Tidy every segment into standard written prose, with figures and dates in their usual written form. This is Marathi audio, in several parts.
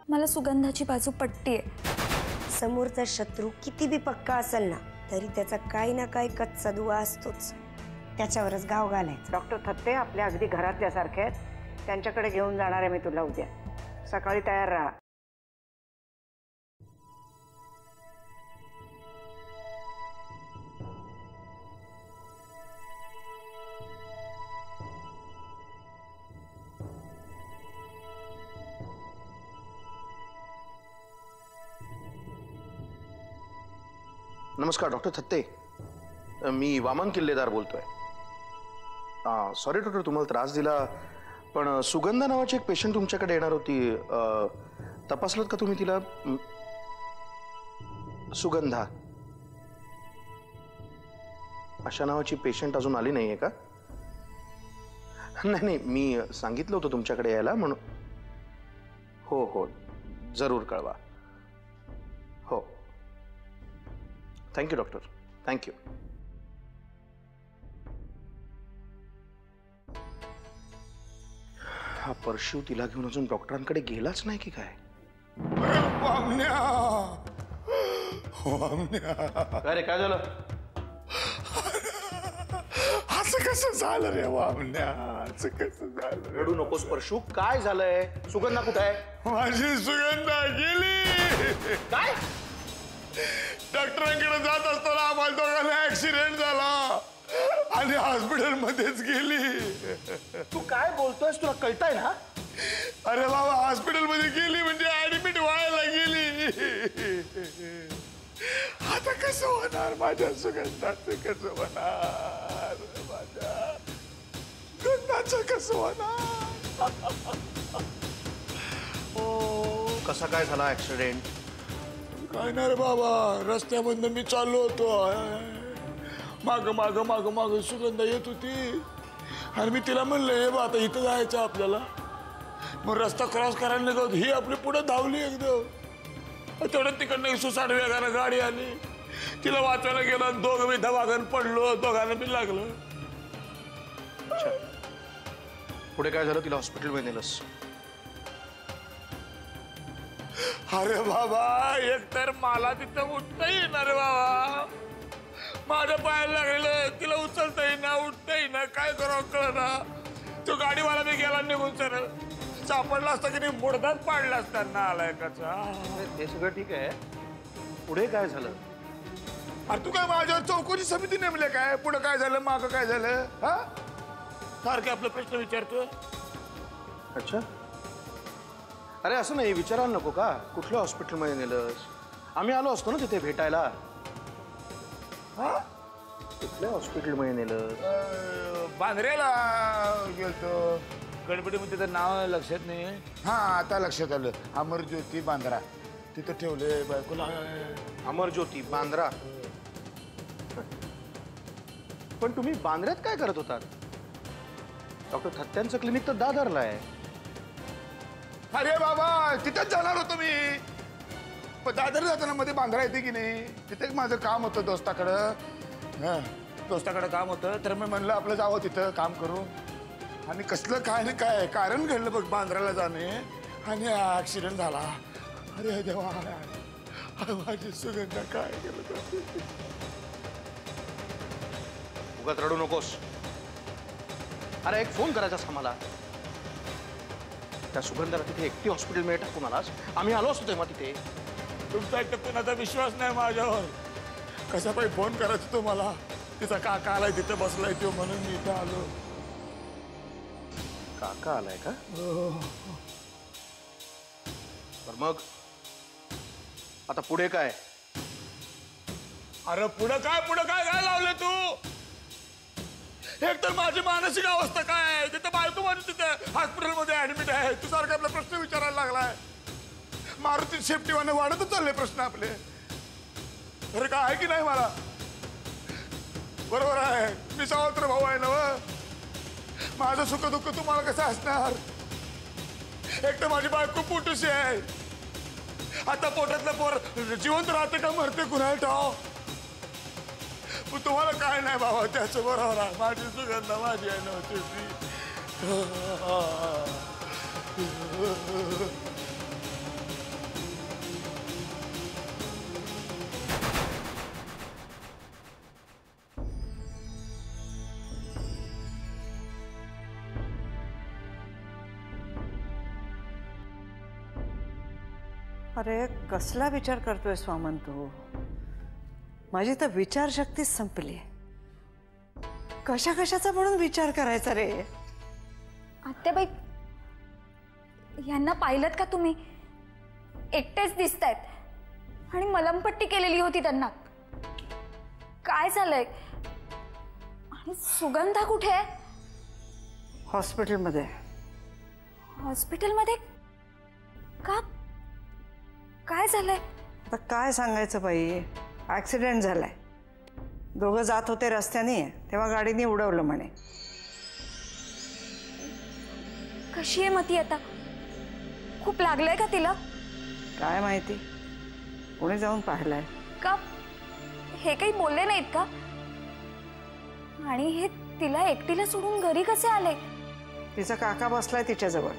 मला सुगंधाची बाजू पटतीये। समोरचा शत्रू किती बी पक्का असेल ना तरी त्याचा काही ना काही कच्चा दुवा असतोच, त्याच्यावरच गाव घालायचं। डॉक्टर थत्ते आपल्या अगदी घरातल्यासारखे आहेत, त्यांच्याकडे घेऊन जाणार आहे मी तुला उद्या। सकाळी तयार राहा। नमस्कार डॉक्टर थत्ते, मी वामन किल्लेदार बोलतोय। सॉरी डॉक्टर, तुम्हाला त्रास दिला, पण सुगंधा नावाची एक पेशंट तुमच्याकडे येणार होती, तपासलं का तुम्ही तिला? सुगंधा अशा नावाची पेशंट अजून आली नाहीये का? नाही नाही, मी सांगितलं होतं तुमच्याकडे यायला म्हणून। हो हो, जरूर कळवा। हो, थँक्यू डॉक्टर, थँक्यू। हा परशु तिला घेऊन अजून डॉक्टरांकडे गेलाच नाही की काय? काय रे, काय झालं? असं कसं झालं रे वामन्या, असं कसं झालं? रडू नकोस परशु, काय झालंय? सुगंधा कुठे आहे? माझी सुगंधा गेली। काय? डॉक्टरांकडे जात असताना आम्हाला दोघांना ऍक्सिडेंट झाला आणि हॉस्पिटल मध्येच गेली। तू काय बोलतोयस, तुला कळतंय ना? अरे बाबा, हॉस्पिटल मध्ये गेली म्हणजे ऍडमिट व्हायला गेली। आता कसं होणार माझ्या सुगंधाचं, कसं होणार माझ्या सुगंधाचं, कसं होणार? कसा काय झाला ऍक्सिडेंट? काय नाही रे बाबा, रस्त्यामधनं मी चाललो होतो, माग माग माग माग सुगंधा येत होती आणि मी तिला म्हणलं, हे बा आता इथं जायचं आपल्याला। मग रस्ता क्रॉस करायला निघत ही आपली पुढे धावली एकदम। तेवढ्यात तिकडनं 160 वेगानं गाडी आली, तिला वाचवायला गेला, दोघं मी धबागण पडलो, दोघांना बी लागलं। अच्छा, पुढे काय झालं? तिला हॉस्पिटलमध्ये नेलंस? अरे बाबा, एक तर मला तिथं उठता येईना रे बाबा, माझ्या पायाला लागलेलं, तिला उचलता येईना, उठता येईना, काय करावं कळना। तो गाडीवाला बी गेला निघून, सरळ सापडला असता की नाही मुडदात पाडला असता ना आलायकाचा। ते सगळं ठीक आहे, पुढे काय झालं? अरे तू काय माझ्यावर चौकशी समिती नेमले काय? पुढे काय झालं, माग काय झालं? हा, सारखे आपला प्रश्न विचारतोय। अच्छा, अरे असं नाही, विचारायला नको का? कुठल्या हॉस्पिटलमध्ये नेलंस? आम्ही आलो असतो ना तिथे भेटायला। हा, कुठल्या हॉस्पिटलमध्ये नेलंस? बांद्र्याला गेलतो, गडबडीमध्ये त्याचं नाव लक्षात नाही। हा, आता लक्षात आलं, अमरज्योती बांद्रा, तिथं ठेवले बायकोला। अमरज्योती बांद्रा? पण तुम्ही बांद्र्यात काय करत होतात? डॉक्टर थत्त्यांचं क्लिनिक तर दादरला आहे। अरे बाबा, तिथेच जाणार होतो मी, पण दादर जाताना मध्ये बांद्रा येते की नाही, तिथेच माझं काम होतं दोस्ताकडं। दोस्ताकडं काम होतं, तर मी म्हणलं आपलं जावं तिथं काम करू। आणि कसलं काय नाही काय कारण घडलं बघ बांद्राला जाणे, आणि ऍक्सिडेंट झाला। अरे देवा, माझी सुगंधा काय केलं? उगाच रडू नकोस। अरे एक फोन करायचास आम्हाला, त्या सुगंधाला तिथे एकटी हॉस्पिटलमध्ये टाकून आलास, आम्ही आलो असतो तेव्हा तिथे। तुमचा एक कुणाचा विश्वास नाही माझ्यावर, कसा पाहिजे फोन करायचं तुम्हाला? तिचा काका आलाय, तिथे बसलाय तो, म्हणून मी इथं आलो। काका आलाय का? तर मग आता पुढे काय? अरे पुढे काय काय लावलं तू? एक तर माझी मानसिक अवस्था काय आहे, तिथे बायको माझी तिथे हॉस्पिटलमध्ये ऍडमिट आहे, तू सारखा आपला प्रश्न विचारायला लागलाय। मारुती सेफ्टीवाने वाढतच चालले प्रश्न आपले। अरे काय आहे की नाही मला? बरोबर आहे, मी सावत्र भाऊ आहे ना, माझं सुख दुःख तुम्हाला कसं असणार? एक तर माझी बायको पोटूशी आहे, आता पोटातलं पोर जिवंत राहते का मरते कुणाला ठाव? तुम्हाला काय नाही बाबा, त्याचं बरोबर आहे, माझी सुगंधा माझी आहे नव्हती। अरे कसला विचार करतोय स्वामन तू? माझी तर विचारशक्तीच संपली. कशा कशाचा म्हणून विचार करायचा रे? आत्याबाई, यांना पाहिलत का तुम्ही? एकटेच दिसतायत आणि मलमपट्टी केलेली होती त्यांना. काय झालंय? आणि सुगंधा कुठे आहे? हॉस्पिटलमध्ये. हॉस्पिटलमध्ये? का? काय झालंय? आता काय सांगायचं बाई, ऍक्सिडेंट झालाय. दोघं जात होते रस्त्याने, तेव्हा गाडीने उडवलं म्हणे. कशी आहे मती आता? खूप लागलंय का तिला? काय माहिती, कोणी जाऊन पाहिलंय का? हे काही बोलले नाहीत का? आणि हे तिला एकटीला सोडून घरी कसे आले? तिचा काका बसलाय तिच्याजवळ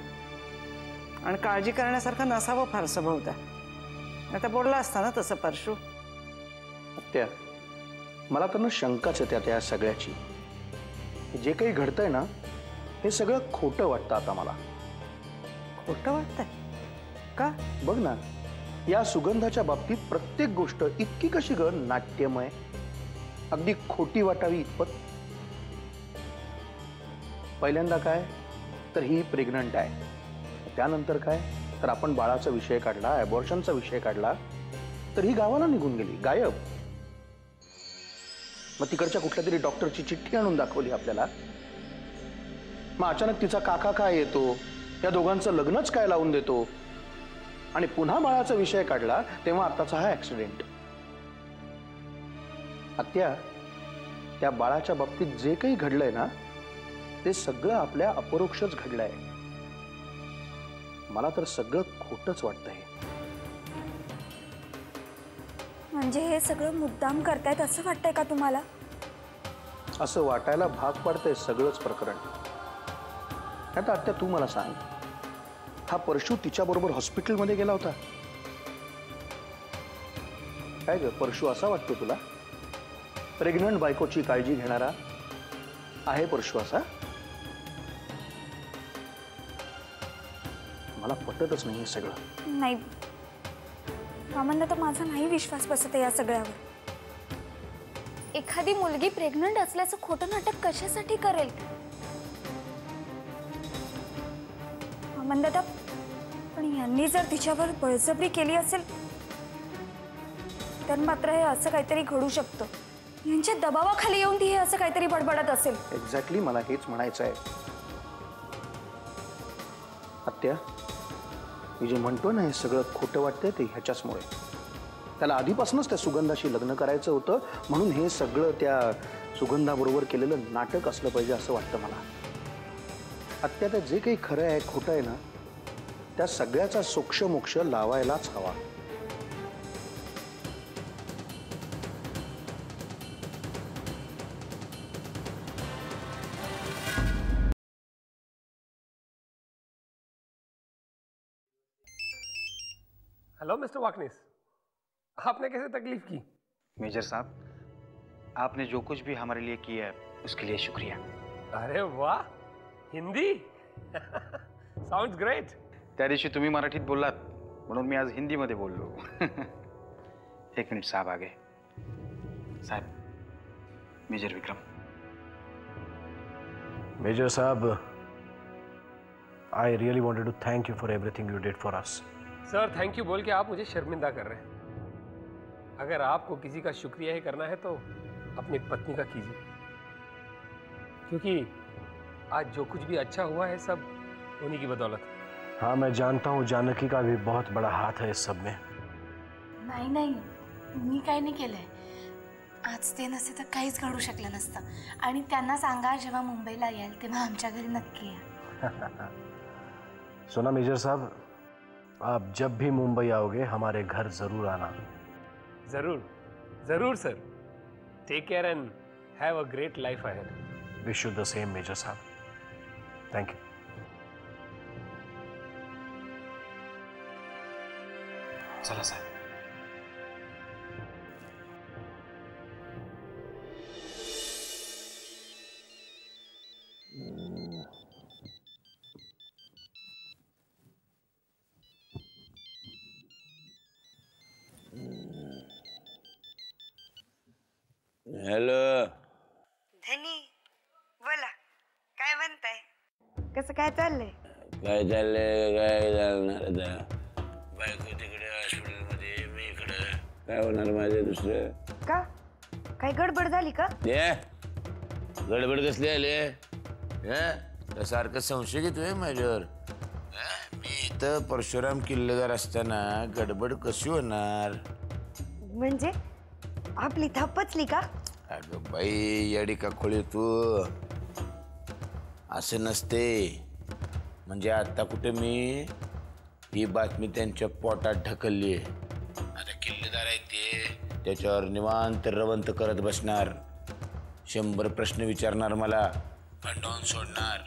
आणि काळजी करण्यासारखं नसावं फारसं बहुधा. आता बोलला असता ना तसं परशू. त्या मला तर ना शंकाच येते त्या सगळ्याची. जे काही घडतंय ना हे सगळं खोटं वाटतं आता मला. खोटं वाटतंय का? बघ ना, या सुगंधाच्या बाबतीत प्रत्येक गोष्ट इतकी कशी ग नाट्यमय, अगदी खोटी वाटावी इतपत. पहिल्यांदा काय तर ही प्रेग्नंट आहे, त्यानंतर काय तर आपण बाळाचा विषय काढला, ॲबॉर्शनचा विषय काढला, तर ही गावाला निघून गेली, गायब. मग तिकडच्या कुठल्या तरी डॉक्टरची चिठ्ठी आणून दाखवली आपल्याला. मग अचानक तिचा काका काय येतो, या दोघांचं लग्नच काय लावून देतो, आणि पुन्हा बाळाचा विषय काढला तेव्हा आताचा हा ऍक्सिडेंट. आत्या, त्या बाळाच्या बाबतीत जे काही घडलंय ना ते सगळं आपल्या अपरोक्षच घडलंय. मला तर सगळं खोटच वाटतंय. म्हणजे हे सगळं मुद्दाम करतायत असं वाटतंय का तुम्हाला? असं वाटायला भाग पडतंय सगळंच प्रकरण. आता आत्या तू मला सांग, हा परशू तिच्याबरोबर हॉस्पिटलमध्ये गेला होता? काय ग परशू असा वाटतो तुला? प्रेग्नंट बायकोची काळजी घेणारा आहे परशू असा? मला पटतच नाही हे सगळं. नाही मामांना तर माझा नाही विश्वास बसत आहे या सगळ्यावर. एखादी मुलगी प्रेग्नंट असल्याचं खोटं नाटक कशासाठी करेल? मामंदादा, पण यांनी जर तिच्यावर बळजबरी केली असेल तर मात्र हे असं काहीतरी घडू शकतं. यांच्या दबावाखाली येऊन ती हे असं काहीतरी बडबडत असेल. एक्झॅक्टली मला हेच म्हणायचं आहे. आत्या, मी जे म्हणतो ना हे सगळं खोटं वाटतंय ते ह्याच्याचमुळे. त्याला आधीपासूनच त्या सुगंधाशी लग्न करायचं होतं, म्हणून हे सगळं त्या सुगंधाबरोबर केलेलं नाटक असलं पाहिजे असं वाटतं मला. आत्या, त्या जे काही खरं आहे खोटं आहे ना त्या सगळ्याचा सोक्षमोक्ष लावायलाच हवा. हेलो मिस्टर वाकनिस, आपने कैसे तकलीफ की? मेजर साहब, आपने जो कुछ भी हमारे लिए किया है उसके लिए शुक्रिया. अरे वाह, हिंदी साउंड्स ग्रेट. त्या दिवशी तुम्ही मराठीत बोललात म्हणून मी आज हिंदीमध्ये बोललो. एक मिनिट साहब, आगे साहब. Major Vikram. Major Saab, I really wanted to thank you for everything you did for us. Sir thank you बोल के आप मुझे शर्मिंदा कर रहे हैं. अगर आपको किसी का शुक्रिया ही करना है तो अपनी पत्नी का कीजिए, क्योंकि आज जो कुछ भी अच्छा हुआ है सब उन्हीं की बदौलत. हाँ, मैं जानता हूँ जानकी का भी बहुत बड़ा हाथ है इस सब में. नाही नाही, मी काही नाही केलंय. आज ते नसते तर काहीच घडू शकलं नसतं. आणि त्यांना सांगा जेव्हा मुंबईला याल तेव्हा आमच्या घरी नक्की या. सुना मेजर साहब, आप जब भी मुंबई आओगे हमारे घर जरूर आना. जरूर जरूर sir. Take care and have a great life ahead. Wish you the same major साहब. Thank you. चला साहब. हॅलो धनी बोला, काय म्हणताय? कसं काय चाललंय? काय चाललंय? काय चालणार आता? बायको तिकडे हॉस्पिटलमध्ये, मी इकडे. काय होणार माझे दुसरं? का काय गडबड झाली का? गडबड कसली आले? सारखं संशय घेतोय माझ्यावर. मी इथं परशुराम किल्लेदार असताना गडबड कशी होणार? म्हणजे आपली थप्पचली का? अगं बाई येडी का खोळी तू. असं नसते. म्हणजे आता कुठे मी ही बातमी त्यांच्या पोटात ढकलली. आता किल्लेदार आहे ते, त्याच्यावर निवांत रवंत करत बसणार. 100 प्रश्न विचारणार मला, भांडवून सोडणार.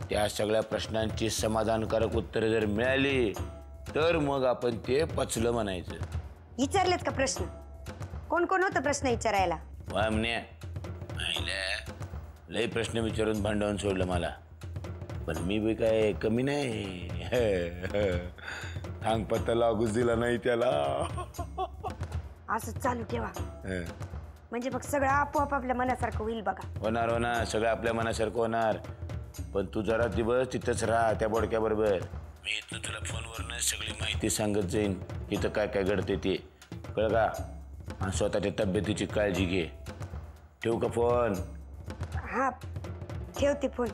त्या सगळ्या प्रश्नांची समाधानकारक उत्तरे जर मिळाली तर मग आपण ते पचलं म्हणायचं. विचारलेत का प्रश्न? कोण कोण होतं प्रश्न विचारायला? वामण्या लय प्रश्न विचारून भांडवून सोडलं मला. पण मी बी काय कमी नाही. थांग पत्ता लागूच दिला नाही त्याला. असं चालू ठेवा, म्हणजे मग सगळं आपोआप आपल्या मनासारखं होईल बघा. होणार होणार, सगळं आपल्या मनासारखं होणार. पण तू जरा दिवस तिथंच राहा त्या बोडक्या बरोबर. मी इथं तुला फोनवरनं सगळी माहिती सांगत जाईन, इथं काय काय घडते ते. कळ का? आणि स्वतःच्या तब्येतीची काळजी घे. ठेवू का फोन? हा ठेवते फोन.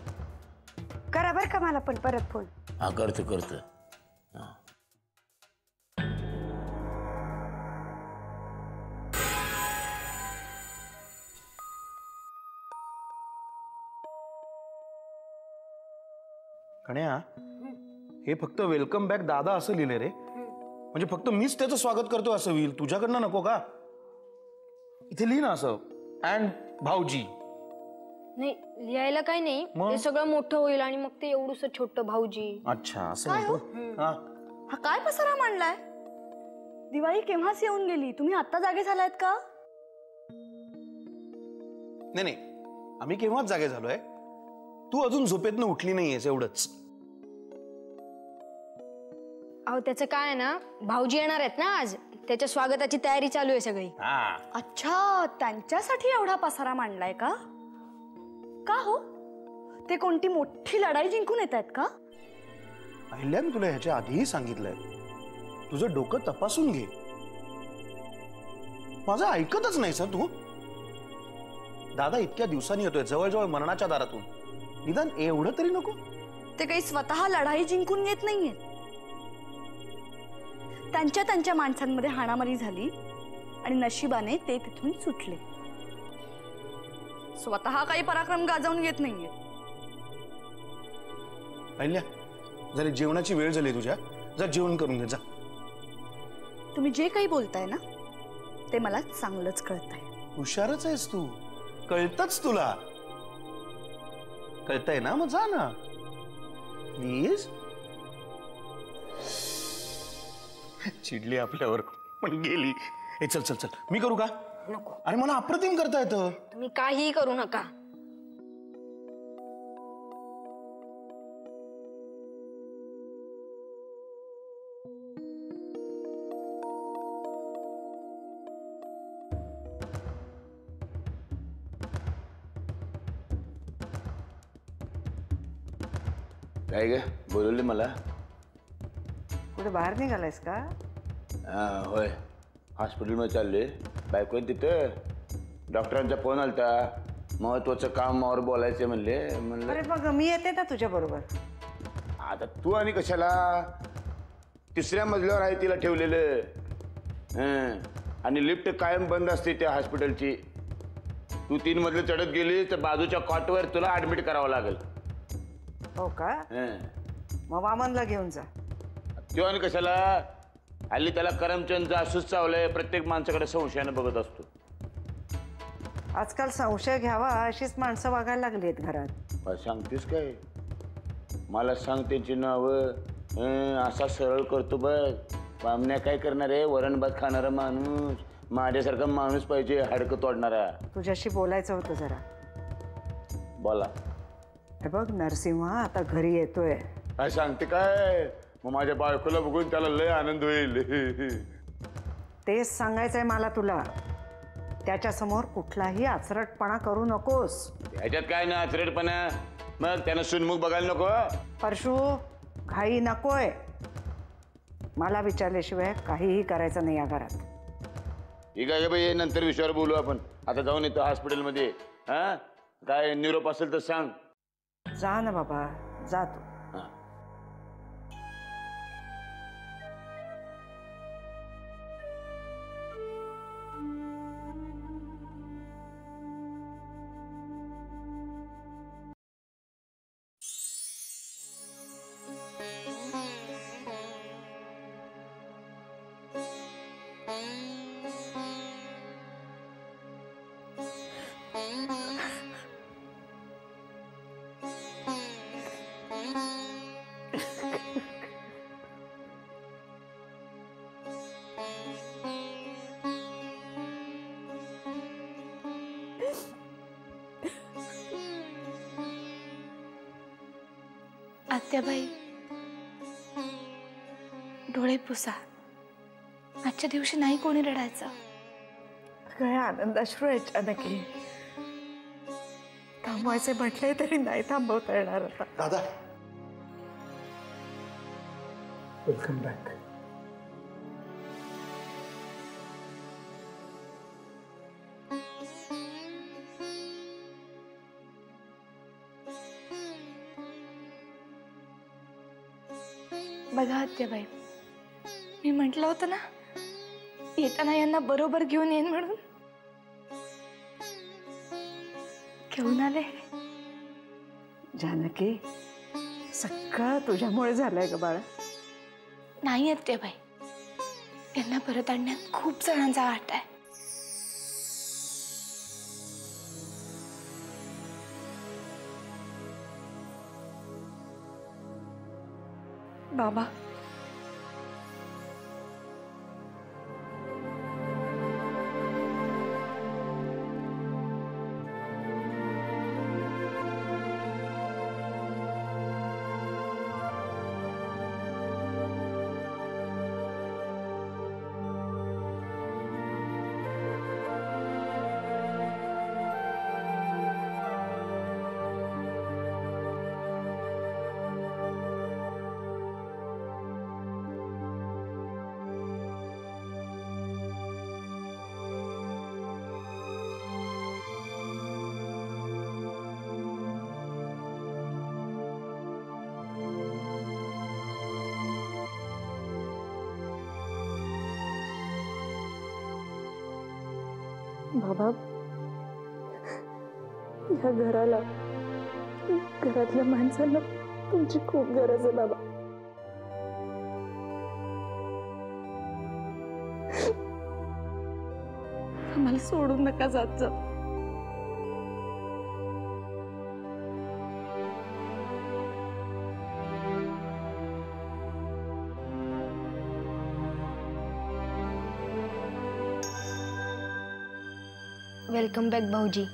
करा बरं का मला पण परत फोन. हा करतो करतो. कण्या, हे फक्त वेलकम बॅक दादा असं लिहिलंय रे. म्हणजे फक्त मीच त्याचं स्वागत करतो असं होईल, तुझ्याकडनं नको का? इथे लिही ना असं, अँड भाऊजी. नाही लिहायला काही नाही, ते सगळं मोठं होईल आणि मग ते एवढंसं छोटं भाऊजी. अच्छा असं म्हणतो. हा काय पसारा मांडलाय? दिवाळी केव्हाच येऊन गेली, तुम्ही आता जागे झालायत का? नाही नाही, आम्ही केव्हाच जागे झालोय. तू अजून झोपेतनं उठली नाहीयेस एवढंच. अहो त्याचं काय आहे ना, भाऊजी येणार आहेत ना आज, त्याच्या स्वागताची तयारी चालू आहे सगळी. अच्छा, त्यांच्यासाठी एवढा पसारा मांडलाय का? का हो, ते कोणती मोठी लढाई जिंकून येत आहेत का? अहिल्या, मी तुला ह्याच्या आधीही सांगितलंय, तुझं डोकं तपासून घे. माझं ऐकतच नाही सर तू. दादा इतक्या दिवसांनी येतोय, जवळजवळ मरणाच्या दारातून. निदान एवढं तरी नको? ते काही स्वतः लढाई जिंकून येत नाहीये. त्यांच्या माणसांमध्ये हाणामारी झाली आणि नशिबाने ते तिथून सुटले. स्वतः काही पराक्रम गाजवून येत नाहीये. अहिल्या, जरा जेवणाची वेळ झाली तुझ्या, जा जेवण करून घे जा. तुम्ही जे काही बोलताय ना ते मला चांगलंच कळतंय. हुशारच आहेस तू, कळतच तुला. कळतंय ना, मग जा ना प्लीज. चिडली आपल्यावर पण गेली. हे चल चल चल, मी करू का? नको. अरे मला अप्रतिम करता येतं. तुम्ही काहीही करू नका. काय ग बोलवले मला? कुठे बाहेर निघालायस का? होय, हॉस्पिटलमध्ये चालले. बायको तिथं. डॉक्टरांचा फोन आलता, महत्वाचं कामावर बोलायचं म्हणले. म्हणलं अरे बघ, मी येते ना तुझ्या बरोबर. आता तू आणि कशाला? 3ऱ्या मजल्यावर आहे तिला ठेवलेलं. आणि लिफ्ट कायम बंद असते त्या हॉस्पिटलची. तू 3 मजले चढत गेली तर बाजूच्या कॉटवर तुला ऍडमिट करावं लागेल. हो का? मग वामनला घेऊन जा. तो आणि कशाला? हल्ली त्याला करमचंद जासूस चावलंय. प्रत्येक माणसाकडे संशयानं बघत असतो. आजकाल संशय घ्यावा अशीच माणसं वागायला लागली आहेत घरात. सांगतेस काय? मला सांग त्यांची नावं. असा सरळ करतो बघ. बामण्या काय करणार आहे? वरण भात खाणारा माणूस. माझ्यासारखा माणूस पाहिजे, हाडकं तोडणारा. तुझ्याशी बोलायचं होतं जरा. बोला. हे बघ, नरसिंहा आता घरी येतोय. काय सांगते काय? मग माझ्या बायकोला बघून त्याला लय आनंद होईल. तेच सांगायचंय मला तुला. त्याच्यासमोर कुठलाही आचरटपणा करू नकोस. ह्याच्यात काय ना आचरटपणा? मग त्यानं सुनमुख बघायला नको? परशू, घाई नकोय. मला विचारल्याशिवाय काहीही करायचं नाही या घरात. ठीक आहे बाई, नंतर विषयावर बोलू आपण. आता जाऊन येतो हॉस्पिटलमध्ये. हा, काय निरोप असेल तर सांग. जा ना बाबा, जा तू. आत्याबाई, डोळे पुसा. आजच्या दिवशी नाही कोणी रडायचं. काय आनंदाश्रू अचानक थांबवायचे म्हटले तरी नाही थांबवता येणार आता. दादा, वेलकम बॅक. बघा आत्याबाई, मी म्हटलं होतं ना येताना यांना बरोबर घेऊन येईन म्हणून. घेऊन आले. जानकी, सगळं तुझ्यामुळे झालंय ग बाळा. नाही आत्याबाई, यांना परत आणण्यात खूप जणांचा वाटा आहे. बाबा, बाबा, या घराला, घरातल्या माणसांना तुमची खूप गरज आहे बाबा. आम्हाला सोडून नका जात जाऊ. वेलकम बॅक भाऊजी.